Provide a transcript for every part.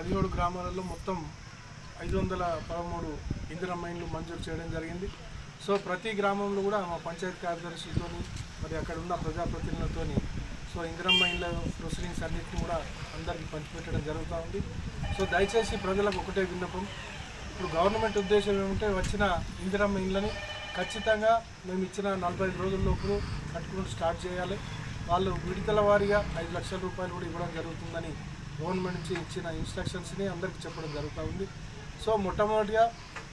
17 గ్రామాలలో మొత్తం 513 ఇందిరమ్మ ఇండ్లు మంజూరు చేయడం జరిగింది. సో ప్రతి గ్రామంలో కూడా మా పంచాయతీ కార్యదర్శులతో మరి అక్కడ ఉన్న ప్రజాప్రతినిధులతో సో ఇందిరమ్మ ఇండ్ల ప్రొసీడింగ్స్ అన్నింటినీ కూడా అందరికీ పంచిపెట్టడం జరుగుతూ ఉంది. సో దయచేసి ప్రజలకు ఒకటే విన్నపం, ఇప్పుడు గవర్నమెంట్ ఉద్దేశం ఏమంటే వచ్చిన ఇందిరమ్మ ఇండ్లని ఖచ్చితంగా మేము ఇచ్చిన 45 రోజుల లోపు కట్టుకుంటూ స్టార్ట్ చేయాలి. వాళ్ళు విడతల వారీగా 5 లక్షల రూపాయలు కూడా ఇవ్వడం జరుగుతుందని గవర్నమెంట్ నుంచి ఇచ్చిన ఇన్స్ట్రక్షన్స్ని అందరికీ చెప్పడం జరుగుతూ ఉంది. సో మొట్టమొదటిగా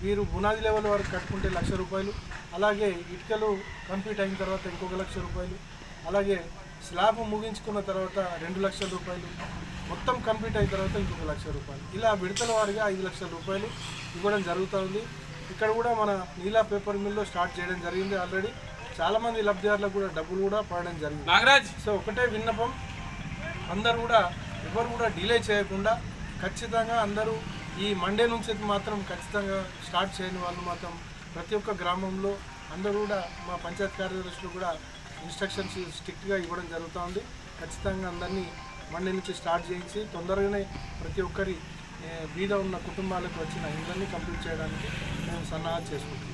వీరు బునాది లెవెల్ వరకు కట్టుకుంటే 1 లక్ష రూపాయలు, అలాగే ఇటుకలు కంప్లీట్ అయిన తర్వాత ఇంకొక 1 లక్ష రూపాయలు, అలాగే స్లాబ్ ముగించుకున్న తర్వాత 2 లక్షల రూపాయలు, మొత్తం కంప్లీట్ అయిన తర్వాత ఇంకొక 1 లక్ష రూపాయలు, ఇలా విడతల వారీగా 5 లక్షల రూపాయలు ఇవ్వడం జరుగుతూ ఉంది. ఇక్కడ కూడా మన నీలా పేపర్ మిల్లో స్టార్ట్ చేయడం జరిగింది. ఆల్రెడీ చాలామంది లబ్ధిదారులకు కూడా డబ్బులు కూడా పడడం జరిగింది. సో ఒకటే విన్నపం, అందరూ కూడా ఎవరు కూడా డిలే చేయకుండా ఖచ్చితంగా అందరూ ఈ మండే నుంచి మాత్రం ఖచ్చితంగా స్టార్ట్ చేయని వాళ్ళు మాత్రం ప్రతి ఒక్క గ్రామంలో అందరూ కూడా మా పంచాయతీ కార్యదర్శులు కూడా ఇన్స్ట్రక్షన్స్ స్ట్రిక్ట్గా ఇవ్వడం జరుగుతూ ఉంది. ఖచ్చితంగా అందరినీ మండే నుంచి స్టార్ట్ చేయించి తొందరగానే ప్రతి ఒక్కరి బీద ఉన్న కుటుంబాలకు వచ్చిన ఇండ్లన్నీ కంప్లీట్ చేయడానికి మేము సన్నాహాలు చేసుకుంటున్నాం.